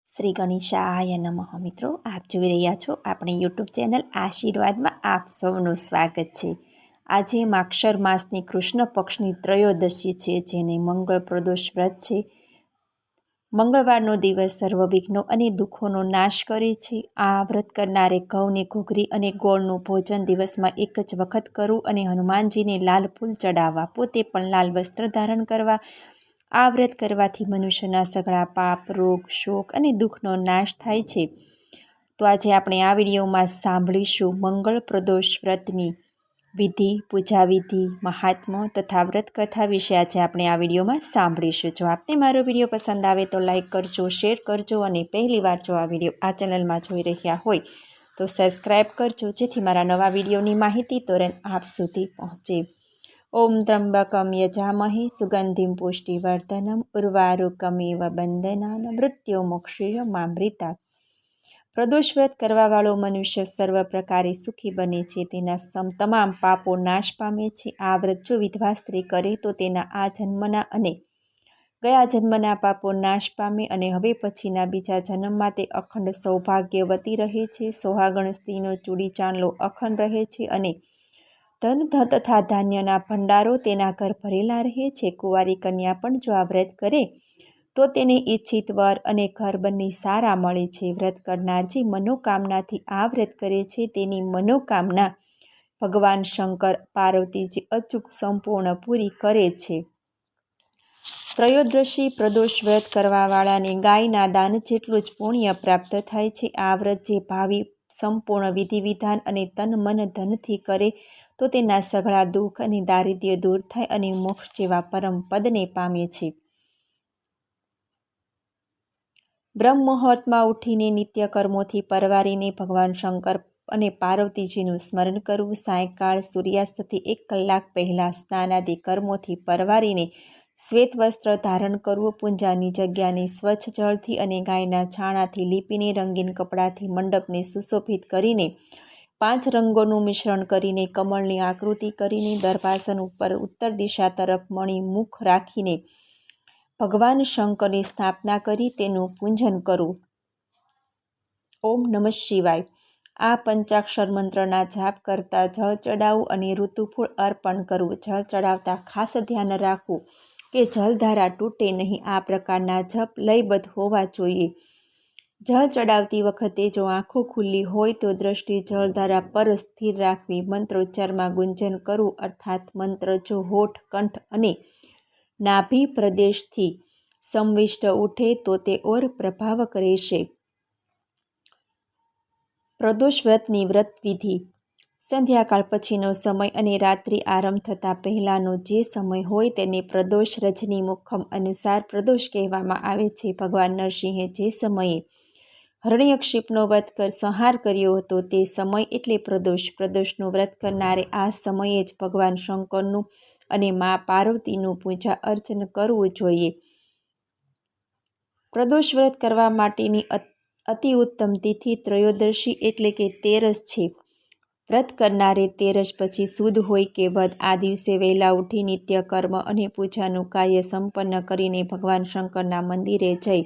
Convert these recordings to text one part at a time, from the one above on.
શ્રી ગણેશાય નમઃ. મિત્રો, આપ જોઈ રહ્યા છો આપણી યુટ્યુબ ચેનલ આશીર્વાદમાં આપ સૌનું સ્વાગત છે. આજે માક્ષર માસની કૃષ્ણ પક્ષની ત્રયોદશી છે, જેને મંગળ પ્રદોષ વ્રત છે. મંગળવારનો દિવસ સર્વ વિઘ્નો અને દુઃખોનો નાશ કરે છે. આ વ્રત કરનારે ઘઉંની ઘૂઘરી અને ગોળનું ભોજન દિવસમાં એક જ વખત કરવું અને હનુમાનજીને લાલ ફૂલ ચડાવવા, પોતે પણ લાલ વસ્ત્ર ધારણ કરવા. આ વ્રત કરવાથી મનુષ્યના સઘળા પાપ, રોગ, શોક અને દુઃખનો નાશ થાય છે. તો આજે આપણે આ વિડીયોમાં સાંભળીશું મંગળ પ્રદોષ વ્રતની વિધિ, પૂજા વિધિ, મહાત્મ્ય તથા વ્રત કથા વિશે આજે આપણે આ વિડીયોમાં સાંભળીશું. જો આપને મારો વિડીયો પસંદ આવે તો લાઈક કરજો, શેર કરજો અને પહેલીવાર જો આ વિડીયો આ ચેનલમાં જોઈ રહ્યા હોય તો સબસ્ક્રાઈબ કરજો, જેથી મારા નવા વિડીયોની માહિતી તુરંત આપ સુધી પહોંચે. ઓમ ત્રંબકમ યજામહે સુગંધિમ પુષ્ટિવર્ધનમ ઉર્વારુકમિવ બંધનાન મૃત્યુ મોક્ષીય મામૃતાત. પ્રદોષ વ્રત કરવાવાળો મનુષ્ય સર્વ પ્રકારે સુખી બને છે, તેના તમામ પાપો નાશ પામે છે. આ વ્રત જો વિધવા સ્ત્રી કરે તો તેના આ જન્મના અને ગયા જન્મના પાપો નાશ પામે અને હવે પછીના બીજા જન્મમાં તે અખંડ સૌભાગ્યવતી રહે છે. સોહાગણ સ્ત્રીનો ચૂડી ચાંદલો અખંડ રહે છે અને ધન તથા ધાન્યના ભંડારો તેના ઘર ભરેલા રહે છે. કુંવારી કન્યા પણ જો આ વ્રત કરે તો તેને ઈચ્છિત વર અને ઘર બંને સારા મળે છે. વ્રત કરનાર જે મનોકામનાથી આ વ્રત કરે છે તેની મનોકામના ભગવાન શંકર પાર્વતીજી અચૂક સંપૂર્ણ પૂરી કરે છે. ત્રયોદશી પ્રદોષ વ્રત કરવાવાળાને ગાયના દાન જેટલું જ પુણ્ય પ્રાપ્ત થાય છે. આ વ્રત જે ભાવિ સંપૂર્ણ વિધિ વિધાન અને તન મન ધનથી કરે તો તેના સઘળા દુઃખ અને દારિદ્ર્ય દૂર થાય અને મોક્ષ જેવા પરમ પદને પામે છે. બ્રહ્મ મુહૂર્તમાં ઉઠીને નિત્ય કર્મોથી પરવારીને ભગવાન શંકર અને પાર્વતીજીનું સ્મરણ કરવું. સાયંકાળ સૂર્યાસ્તથી 1 કલાક પહેલાં સ્નાનાદિ કર્મોથી પરવારીને શ્વેત વસ્ત્ર ધારણ કરવું. પૂજાની જગ્યાને સ્વચ્છ જળથી અને ગાયના છાણાથી લીપીને રંગીન કપડાથી મંડપને સુશોભિત કરીને 5 રંગોનું મિશ્રણ કરીને કમળની આકૃતિ કરીને દર્ભાસન ઉપર ઉત્તર દિશા તરફ મણી મુખ રાખીને ભગવાન શંકરની સ્થાપના કરી તેનું પૂજન કરવું. ઓમ નમઃ શિવાય. આ પંચાક્ષર મંત્રના જાપ કરતા જળ ચડાવવું અને ઋતુફૂળ અર્પણ કરવું. જળ ચડાવતા ખાસ ધ્યાન રાખવું કે જલધારા તૂટે નહીં. આ પ્રકારના જપ લયબદ્ધ હોવા જોઈએ. જળ ચડાવતી વખતે જો આંખો ખુલ્લી હોય તો દ્રષ્ટિ જળધારા પર સ્થિર રાખવી. મંત્રોચ્ચારમાં ગુંજન કરવું, અર્થાત મંત્ર જો હોઠ, કંઠ અને નાભી પ્રદેશથી સંવિષ્ટ ઉઠે તો તે ઓર પ્રભાવક રહેશે. પ્રદોષ વ્રતની વ્રત વિધિ. સંધ્યાકાળ પછીનો સમય અને રાત્રિ આરંભ થતાં પહેલાંનો જે સમય હોય તેને પ્રદોષ રજની મુખમ અનુસાર પ્રદોષ કહેવામાં આવે છે. ભગવાન નરસિંહે જે સમયે હરણ્યકશિપનો વધ સંહાર કર્યો હતો તે સમય એટલે પ્રદોષ. પ્રદોષનું વ્રત કરનારે આ સમયે જ ભગવાન શંકરનું અને મા પાર્વતીનું પૂજા અર્ચન કરવું જોઈએ. પ્રદોષ વ્રત કરવા માટેની અતિ ઉત્તમ તિથિ ત્રયોદશી એટલે કે 13 છે. વ્રત કરનારે 13 પછી સુદ હોય કે વધ આ દિવસે વહેલા ઉઠી નિત્ય કર્મ અને પૂજાનું કાર્ય સંપન્ન કરીને ભગવાન શંકરના મંદિરે જઈ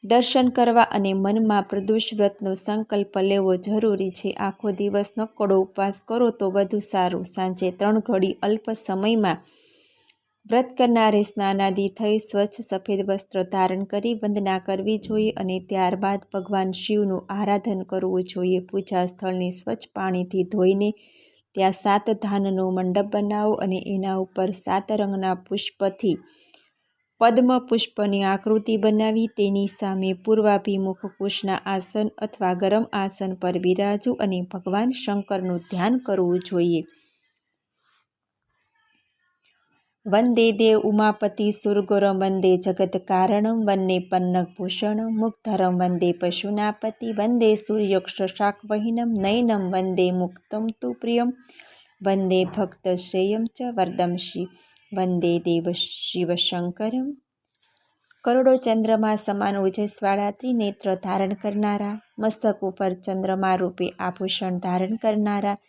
દર્શન કરવા અને મનમાં પ્રદોષ વ્રતનો સંકલ્પ લેવો જરૂરી છે. આખો દિવસ નકોડો ઉપવાસ કરો તો વધુ સારું. સાંજે 3 ઘડી અલ્પ સમયમાં વ્રત કરનારે સ્નાનાદિ થઈ સ્વચ્છ સફેદ વસ્ત્ર ધારણ કરી વંદના કરવી જોઈએ અને ત્યારબાદ ભગવાન શિવનું આરાધન કરવું જોઈએ. પૂજા સ્થળને સ્વચ્છ પાણીથી ધોઈને ત્યાં 7 ધાનનો મંડપ બનાવો અને એના ઉપર 7 રંગના પુષ્પથી પદ્મ પુષ્પની આકૃતિ બનાવી તેની સામે પૂર્વાભિમુખ કુશના આસન અથવા ગરમ આસન પર બિરાજવું અને ભગવાન શંકરનું ધ્યાન કરવું જોઈએ. વંદે દેવ ઉમાપતિ સુરગુરમ વંદે જગત કારણમ વંદે પન્નગભૂષણમ મુક્તરમ વંદે પશુનાપતિ વંદે સૂર્યક્ષશાકવહિનમ નયનમ વંદે મુક્તમ તુ પ્રિયમ વંદે ભક્ત શ્રેયમ ચ વરદંશી વંદે દેવ શિવશંકરમ. કરોડો ચંદ્રમા સમાન ઓજસવાળા ત્રિનેત્ર ધારણ કરનારા, મસ્તક ઉપર ચંદ્રમા રૂપે આભૂષણ ધારણ કરનારા,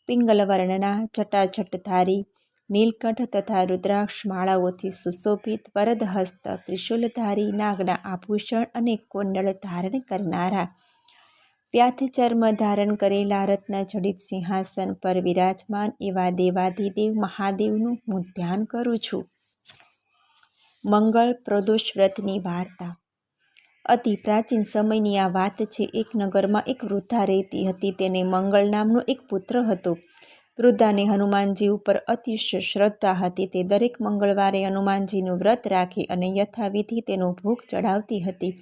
પિંગલ વર્ણના જટાજટધારી, નીલકંઠ તથા રુદ્રાક્ષ માળાઓથી સુશોભિત વરદહસ્ત ત્રિશૂલધારી નાગના આભૂષણ અને કુંડળ ધારણ કરનારા વ્યાધ ચર્મ ધારણ કરેલા રત્નજડિત સિંહાસન પર વિરાજમાન એવા દેવાધિદેવ મહાદેવનું હું ધ્યાન કરું છું. મંગળ પ્રદોષ વ્રતની વાર્તા. અતિ પ્રાચીન સમયની આ વાત છે. એક નગરમાં એક વૃદ્ધા રહેતી હતી. તેને મંગળ નામનો એક પુત્ર હતો. વૃદ્ધાને હનુમાનજી ઉપર અતિશય શ્રદ્ધા હતી. તે દરેક મંગળવારે હનુમાનજીનું વ્રત રાખી અને યથાવિધિ તેનો ભોગ ચડાવતી હતી.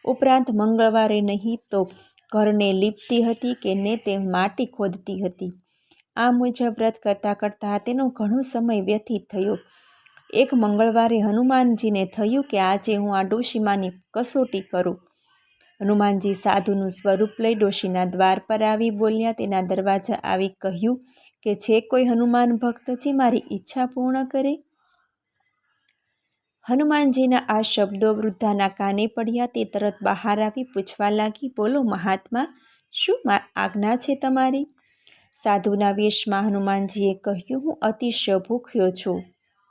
ઉપરાંત મંગળવારે નહીં તો ઘરને લીપતી હતી કે ને તે માટી ખોદતી હતી. આ મુજબ વ્રત કરતાં કરતાં તેનો ઘણો સમય વ્યતીત થયો. એક મંગળવારે હનુમાનજીને થયું કે આજે હું આ ડોશીમાની કસોટી કરું. હનુમાનજી સાધુનું સ્વરૂપ લઈ ડોશીના દ્વાર પર આવી બોલ્યા. તેના દરવાજા આવી કહ્યું કે છે કોઈ હનુમાન ભક્ત જે મારી ઈચ્છા પૂર્ણ કરે? હનુમાનજીના આ શબ્દો વૃદ્ધાના કાને પડ્યા. તે તરત બહાર આવી પૂછવા લાગી, બોલો મહાત્મા, શું આજ્ઞા છે તમારી? સાધુના વેશમાં હનુમાનજીએ કહ્યું, હું અતિશય ભૂખ્યો છું,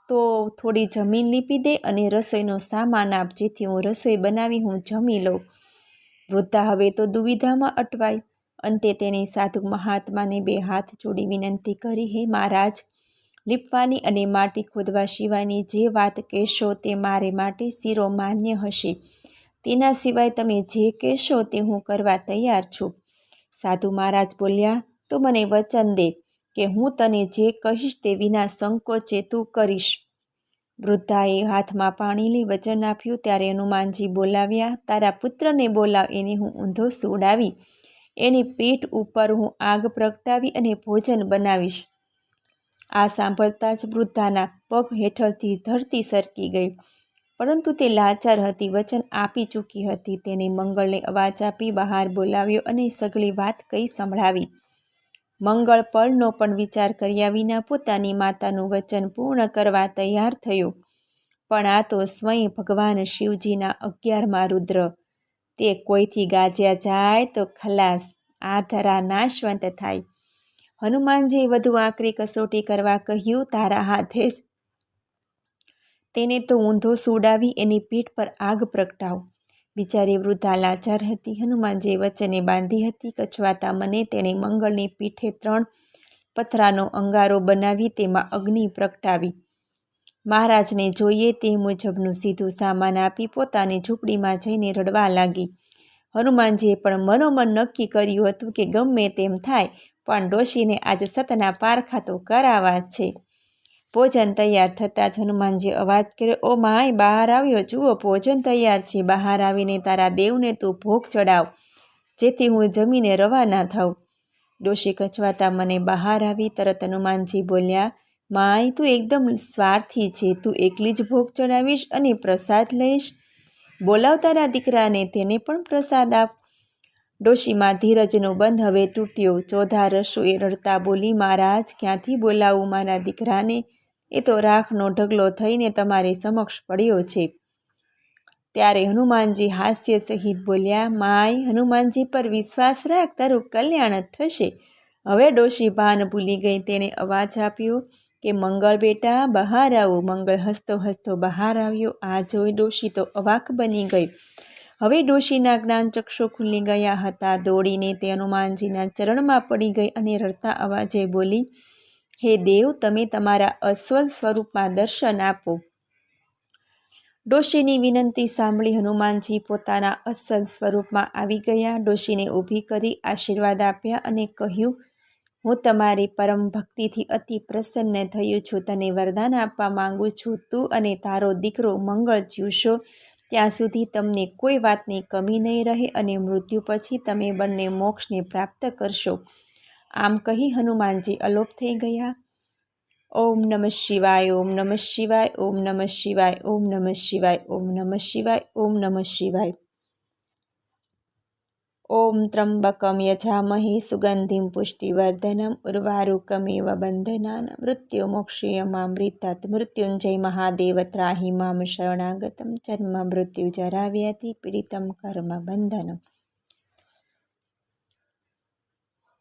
તો થોડી જમીન લીપી દે અને રસોઈનો સામાન આપ, જેથી હું રસોઈ બનાવી હું જમી લઉં. વૃદ્ધા હવે તો દુવિધામાં અટવાઈ. અંતે તેણે સાધુ મહાત્માને બે હાથ જોડી વિનંતી કરી, હે મહારાજ, લીપવાની અને માટી ખોદવા સિવાયની જે વાત કહેશો તે મારે માટે શિરો માન્ય હશે. તેના સિવાય તમે જે કહેશો તે હું કરવા તૈયાર છું. સાધુ મહારાજ બોલ્યા, તો મને વચન દે કે હું તને જે કહીશ તે વિના સંકોચે તું કરીશ. વૃદ્ધાએ હાથમાં પાણી લઈ વચન આપ્યું. ત્યારે હનુમાનજી બોલાવ્યા, તારા પુત્રને બોલાવ, એને હું ઊંધો સુવડાવી એની પીઠ ઉપર હું આગ પ્રગટાવી અને ભોજન બનાવીશ. આ સાંભળતા જ વૃદ્ધાના પગ હેઠળથી ધરતી સરકી ગઈ. પરંતુ તે લાચાર હતી, વચન આપી ચૂકી હતી. તેણે મંગળને અવાજ આપી બહાર બોલાવ્યો અને સઘળી વાત કહી સંભળાવી. મંગળ પળનો પણ વિચાર કર્યા વિના પોતાની માતાનું વચન પૂર્ણ કરવા તૈયાર થયો. પણ આ તો સ્વયં ભગવાન શિવજીના 11મા રુદ્ર. તે કોઈથી ગાજ્યા જાય તો ખલાસ, આ ધરા નાશવંત થાય. હનુમાનજીએ વધુ આકરી કસોટી કરવા કહ્યું, તારા હાથે જ તેને તો ઊંધો સુવડાવી એની પીઠ પર આગ પ્રગટાવ. બિચારી વૃદ્ધા લાચાર હતી. હનુમાનજીએ વચને બાંધી હતી. કચવાતા મને તેણે મંગળની પીઠે 3 પથરાનો અંગારો બનાવી તેમાં અગ્નિ પ્રગટાવી. મહારાજને જોઈએ તે મુજબનું સીધું સામાન આપી પોતાની ઝૂંપડીમાં જઈને રડવા લાગી. હનુમાનજીએ પણ મનોમન નક્કી કર્યું હતું કે ગમે તેમ થાય પણ ડોશીને આજે સતના પારખા તો કરાવવા જ છે. ભોજન તૈયાર થતાં જ હનુમાનજીએ અવાજ કર્યો, ઓ માય, બહાર આવ્યો, જુઓ ભોજન તૈયાર છે. બહાર આવીને તારા દેવને તું ભોગ ચડાવ, જેથી હું જમીને રવાના થાઉં. ડોશી કચવાતા મને બહાર આવી. તરત હનુમાનજી બોલ્યા, માય, તું એકદમ સ્વાર્થી છે. તું એકલી જ ભોગ ચડાવીશ અને પ્રસાદ લઈશ? બોલાવ તારા દીકરાને, તેને પણ પ્રસાદ આપ. ડોશીમાં ધીરજનો બંધ હવે તૂટ્યો. ચોધા રસોએ રડતા બોલી, મહારાજ, ક્યાંથી બોલાવું મારા દીકરાને? એ તો રાખનો ઢગલો થઈને તમારી સમક્ષ પડ્યો છે. ત્યારે હનુમાનજી હાસ્ય સહિત બોલ્યા, માય, હનુમાનજી પર વિશ્વાસ રાખ, તારું કલ્યાણ જ થશે. હવે ડોશી ભાન ભૂલી ગઈ. તેણે અવાજ આપ્યો કે મંગળ બેટા, બહાર આવો. મંગળ હસતો હસતો બહાર આવ્યો. આ જોઈ ડોશી તો અવાક બની ગઈ. હવે ડોશીના જ્ઞાનચક્ષુ ખુલી ગયા હતા. દોડીને તે હનુમાનજીના ચરણમાં પડી ગઈ અને રડતા અવાજે બોલી, હે દેવ, તમે તમારા અસલ સ્વરૂપમાં દર્શન આપો. ડોશીની વિનંતી સાંભળી હનુમાનજી પોતાના અસલ સ્વરૂપમાં આવી ગયા. ડોશીને ઊભી કરી આશીર્વાદ આપ્યા અને કહ્યું, હું તમારી પરમ ભક્તિથી અતિ પ્રસન્ન થયું છું. તને વરદાન આપવા માંગુ છું. તું અને તારો દીકરો મંગળ જીવશો ત્યાં સુધી તમને કોઈ વાતની કમી નહીં રહે અને મૃત્યુ પછી તમે બંને મોક્ષને પ્રાપ્ત કરશો. આમ કહી હનુમાનજી અલોપ થઈ ગયા. ઓમ નમઃ શિવાય, ઓમ નમઃ શિવાય, ઓમ નમઃ શિવાય, ઓમ નમઃ શિવાય, ઓમ નમઃ શિવાય, ઓમ નમઃ શિવાય. ઓમ ત્રંબકમ યજામહે સુગંધિમ પુષ્ટિવર્ધનમ ઉર્વારુકમેવ બંધનાન મૃત્યુમોક્ષયમામૃતાत्. મૃત્યુંજય મહાદેવ ત્રાહિ મામ શરણાગતમ જન્મ મૃત્યુ જરાવ્યાધિ પીડિતમ કર્મ બંધનમ.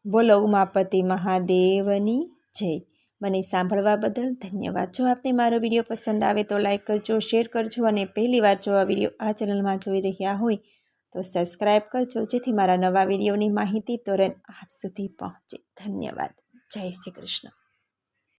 બોલો ઉમાપતિ મહાદેવની જય. મને સાંભળવા બદલ ધન્યવાદ. જો આપને મારો વિડીયો પસંદ આવે તો લાઈક કરજો, શેર કરજો અને પહેલીવાર જો આ વિડીયો આ ચેનલમાં જોઈ રહ્યા હોય તો સબસ્ક્રાઈબ કરજો, જેથી મારા નવા વિડીયોની માહિતી તુરંત આપ સુધી પહોંચે. ધન્યવાદ. જય શ્રી કૃષ્ણ.